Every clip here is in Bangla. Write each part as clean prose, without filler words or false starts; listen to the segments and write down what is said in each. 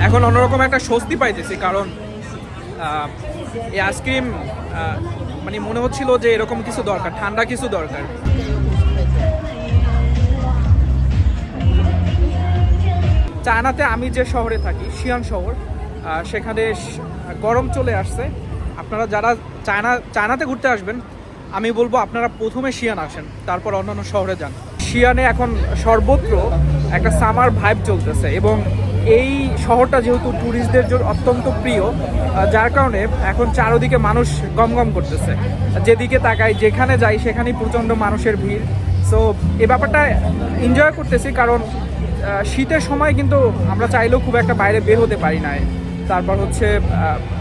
এখন অন্যরকম একটা স্বস্তি পাইতেছি, কারণ এই আইসক্রিম মানে মনে হচ্ছিল যে এরকম কিছু দরকার, ঠান্ডা কিছু দরকার। চায়নাতে আমি যে শহরে থাকি, শিয়ান শহর, সেখানে গরম চলে আসছে। আপনারা যারা চায়নাতে ঘুরতে আসবেন, আমি বলবো আপনারা প্রথমে শিয়ান আসেন, তারপর অন্যান্য শহরে যান। শিয়ানে এখন সর্বত্র একটা সামার ভাইব চলতেছে, এবং এই শহরটা যেহেতু ট্যুরিস্টদের জন্য অত্যন্ত প্রিয়, যার কারণে এখন চারদিকে মানুষ গমগম করতেছে। যেদিকে তাকাই, যেখানে যাই সেখানেই প্রচণ্ড মানুষের ভিড়। সো এই ব্যাপারটা এনজয় করতেছি, কারণ শীতের সময় কিন্তু আমরা চাইলেও খুব একটা বাইরে বের হতে পারি না। তারপর হচ্ছে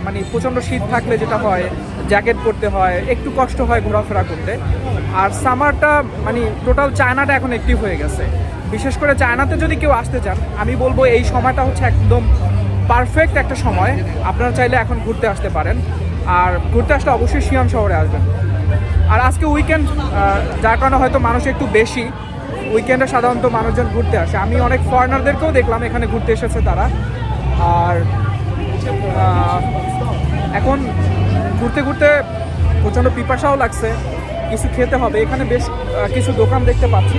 মানে প্রচণ্ড শীত থাকলে যেটা হয়, জ্যাকেট পরতে হয়, একটু কষ্ট হয় ঘোরাফেরা করতে। আর সামারটা মানে টোটাল চায়নাটা এখন অ্যাক্টিভ হয়ে গেছে। বিশেষ করে চায়নাতে যদি কেউ আসতে চান, আমি বলবো এই সময়টা হচ্ছে একদম পারফেক্ট একটা সময়। আপনারা চাইলে এখন ঘুরতে আসতে পারেন, আর ঘুরতে আসলে অবশ্যই শিয়ান শহরে আসবেন। আর আজকে উইকেন্ড, যার কারণে হয়তো মানুষ একটু বেশি। উইকেন্ডে সাধারণত মানুষজন ঘুরতে আসে। আমি অনেক ফরেনারদেরকেও দেখলাম এখানে ঘুরতে এসেছে তারা। আর এখন ঘুরতে ঘুরতে প্রচণ্ড পিপাসাও লাগছে, কিছু খেতে হবে। এখানে বেশ কিছু দোকান দেখতে পাচ্ছি,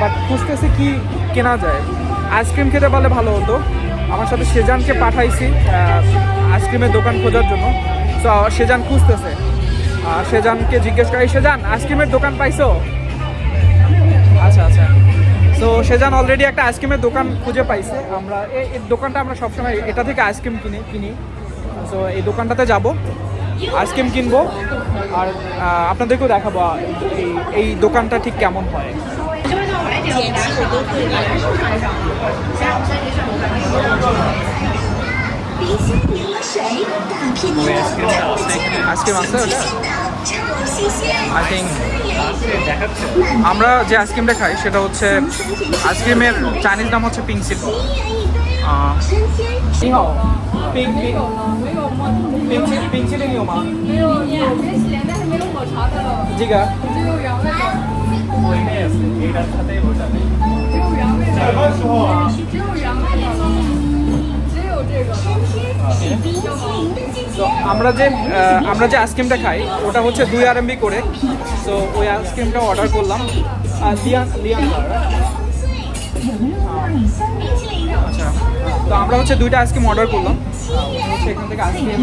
বাট খুঁজতেছি কি কেনা যায়। আইসক্রিম খেতে পারলে ভালো হতো। আমার সাথে সেজানকে পাঠাইছি আইসক্রিমের দোকান খোঁজার জন্য। তো সেজান খুঁজতেছে। সেজানকে জিজ্ঞেস করি, সেজান আইসক্রিমের দোকান পাইছো? আচ্ছা আচ্ছা। তো সেজান অলরেডি একটা আইসক্রিমের দোকান খুঁজে পাইছে। আমরা এই দোকানটা আমরা সবসময় এটা থেকে আইসক্রিম কিনি। তো এই দোকানটাতে যাব, আইসক্রিম কিনবো, আর আপনাদেরকেও দেখাবো এই দোকানটা ঠিক কেমন হয়। আইসক্রিম আছে ওটা, আই থিঙ্ক। আমরা যে আইসক্রিমটা খাই সেটা হচ্ছে, আইসক্রিমের চাইনিজ নাম হচ্ছে পিং সিল।冰淇淋有吗？没有甜淇淋，但是没有抹茶的了。这个只有原味的。只有原味的。只有原味的。只有这个。আমরা যে আইসক্রিমটা খাই ওটা হচ্ছে 2 RMB করে। সো ওই আইসক্রিমটা অর্ডার করলাম। আচ্ছা, তো আমরা হচ্ছে 2টা আইসক্রিম অর্ডার করলাম। হচ্ছে এখান থেকে আইসক্রিম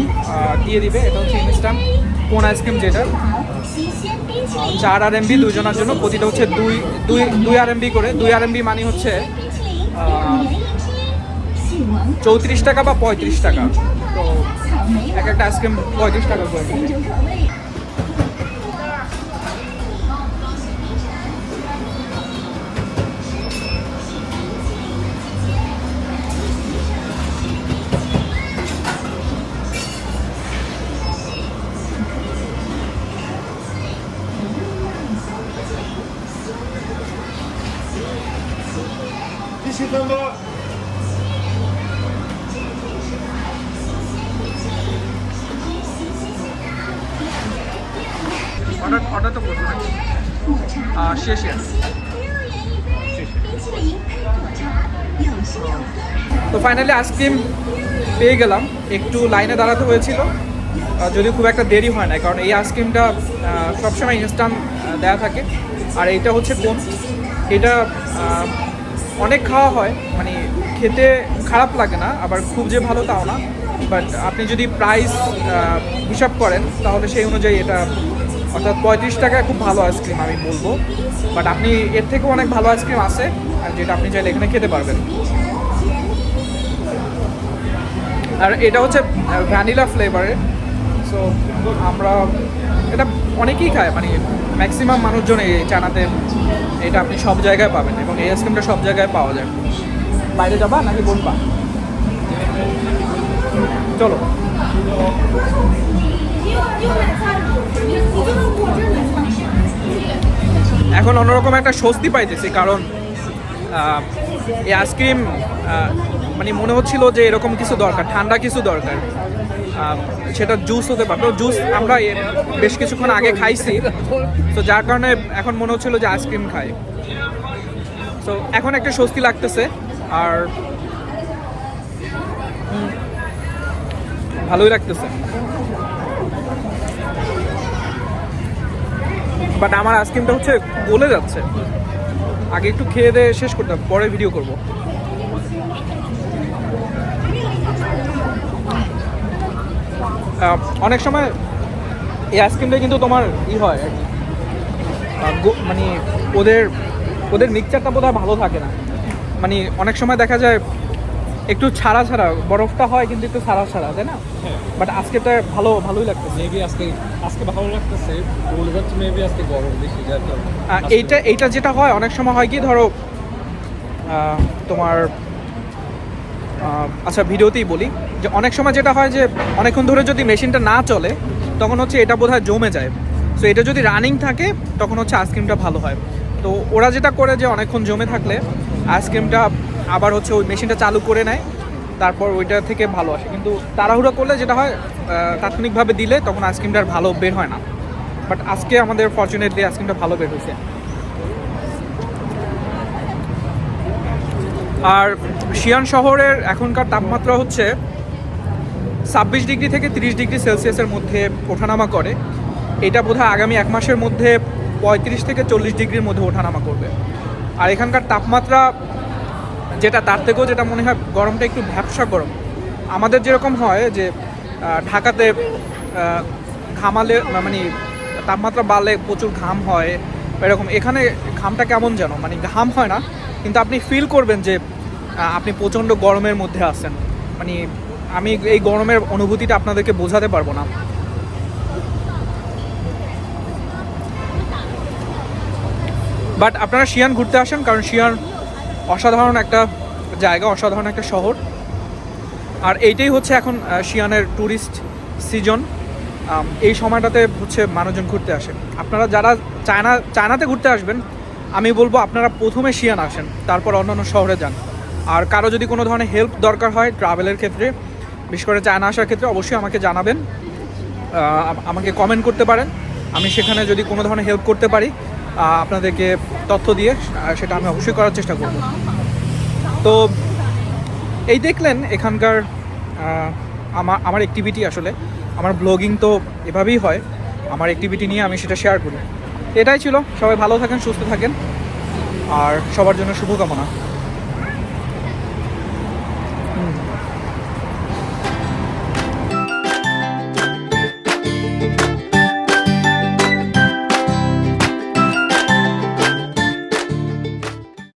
দিয়ে দিবে। এটা হচ্ছে ইনস্ট্যান্ট কোন আইসক্রিম, যেটা 4 RMB দুজনের জন্য। প্রতিটা হচ্ছে 2 RMB করে। 2 RMB মানে হচ্ছে 34 টাকা বা 35 টাকা। তো এক একটা আইসক্রিম 35 টাকা করে। অর্ডার তো করবো নাকি? শেষ। তো ফাইনালি আইসক্রিম পেয়ে গেলাম। একটু লাইনে দাঁড়াতে হয়েছিল, যদিও খুব একটা দেরি হয় না, কারণ এই আইসক্রিমটা সবসময় ইনস্ট্যান্ট দেওয়া থাকে। আর এইটা হচ্ছে কোন, এটা অনেক খাওয়া হয়, মানে খেতে খারাপ লাগে না, আবার খুব যে ভালো তাও না। বাট আপনি যদি প্রাইস হিসাব করেন তাহলে সেই অনুযায়ী এটা, অর্থাৎ 35 টাকায় খুব ভালো আইসক্রিম আমি বলবো। বাট আপনি এর থেকেও অনেক ভালো আইসক্রিম আছে, যেটা আপনি চাইলে এখানে খেতে পারবেন। আর এটা হচ্ছে ভ্যানিলা ফ্লেভারের। সো আমরা এটা অনেকেই খায়, মানে ম্যাক্সিমাম মানুষজন এই চায়নাতে এটা আপনি সব জায়গায় পাবেন, এবং এই আইসক্রিমটা সব জায়গায় পাওয়া যায়। বাইরে যাবা নাকি বলবা? চলো। এখন অন্যরকম একটা স্বস্তি পাইতেছি, কারণ এই আইসক্রিম মানে মনে হচ্ছিল যে এরকম কিছু দরকার, ঠান্ডা কিছু দরকার। সেটা জুস হতে পারতো। জুস আমরা বেশ কিছুক্ষণ আগে খাইছি, তো যার কারণে এখন মনে হচ্ছিল যে আইসক্রিম খাই। তো এখন একটা স্বস্তি লাগতেছে। আর ভালোই লাগতেছে। বাট আমার আইসক্রিমটা হচ্ছে গলে যাচ্ছে, আগে একটু খেয়ে দিয়ে শেষ করতাম, পরে ভিডিও করব। অনেক সময় এই আইসক্রিমটা কিন্তু তোমার হয় আর কি, মানে ওদের ওদের মিক্সচারটা বোধহয় ভালো থাকে না। মানে অনেক সময় দেখা যায় একটু ছাড়া ছাড়া বরফটা হয়, কিন্তু একটু ছাড়া ছাড়া, তাই না? বাট আজকেটা ভালোই লাগতেছে। মেবি আজকে ভালো লাগতেছে, বলে যাচ্ছে মেবি আজকে গরম বেশি যার কারণে। এইটা যেটা হয় অনেক সময় হয় কি, ধরো তোমার আচ্ছা ভিডিওতেই বলি যে অনেক সময় যেটা হয় যে অনেকক্ষণ ধরে যদি মেশিনটা না চলে তখন হচ্ছে এটা বোধহয় জমে যায়। সো এটা যদি রানিং থাকে তখন হচ্ছে আইসক্রিমটা ভালো হয়। তো ওরা যেটা করে যে অনেকক্ষণ জমে থাকলে আইসক্রিমটা আবার হচ্ছে ওই মেশিনটা চালু করে নেয়, তারপর ওইটা থেকে ভালো আসে। কিন্তু তাড়াহুড়ো করলে যেটা হয় তাৎক্ষণিকভাবে দিলে তখন আইসক্রিমটা আর ভালো বের হয় না। বাট আজকে আমাদের ফরচুনেটলি আইসক্রিমটা ভালো বের হয়েছে। আর শিয়ান শহরের এখনকার তাপমাত্রা হচ্ছে 26 ডিগ্রি থেকে 30 ডিগ্রি সেলসিয়াসের মধ্যে ওঠানামা করে। এটা বোধহয় আগামী 1 মাসের মধ্যে 35 থেকে 40 ডিগ্রির মধ্যে ওঠানামা করবে। আর এখানকার তাপমাত্রা যেটা তার থেকেও যেটা মনে হয় গরমটা একটু ভ্যাপসা গরম। আমাদের যেরকম হয় যে ঢাকাতে ঘামালে মানে তাপমাত্রা বাড়লে প্রচুর ঘাম হয় এরকম, এখানে ঘামটা কেমন যেন, মানে ঘাম হয় না কিন্তু আপনি ফিল করবেন যে আপনি প্রচণ্ড গরমের মধ্যে আছেন। মানে আমি এই গরমের অনুভূতিটা আপনাদেরকে বোঝাতে পারবো না। বাট আপনারা শিয়ান ঘুরতে আসেন, কারণ শিয়ান অসাধারণ একটা জায়গা, অসাধারণ একটা শহর। আর এইটাই হচ্ছে এখন শিয়ানের ট্যুরিস্ট সিজন। এই সময়টাতে হচ্ছে মানুষজন ঘুরতে আসে। আপনারা যারা চায়নাতে ঘুরতে আসবেন, আমি বলবো আপনারা প্রথমে শিয়ান আসেন, তারপর অন্যান্য শহরে যান। আর কারো যদি কোনো ধরনের হেল্প দরকার হয় ট্রাভেলের ক্ষেত্রে, বিশেষ করে চায়না আসার ক্ষেত্রে, অবশ্যই আমাকে জানাবেন, আমাকে কমেন্ট করতে পারেন। আমি সেখানে যদি কোনো ধরনের হেল্প করতে পারি আপনাদেরকে তথ্য দিয়ে, সেটা আমি অবশ্যই করার চেষ্টা করব। তো এই দেখলেন এখানকার আমার অ্যাক্টিভিটি। আসলে আমার ব্লগিং তো এভাবেই হয়, আমার অ্যাক্টিভিটি নিয়ে আমি সেটা শেয়ার করি। এটাই ছিল। সবাই ভালো থাকেন, সুস্থ থাকেন, আর সবার জন্য শুভকামনা।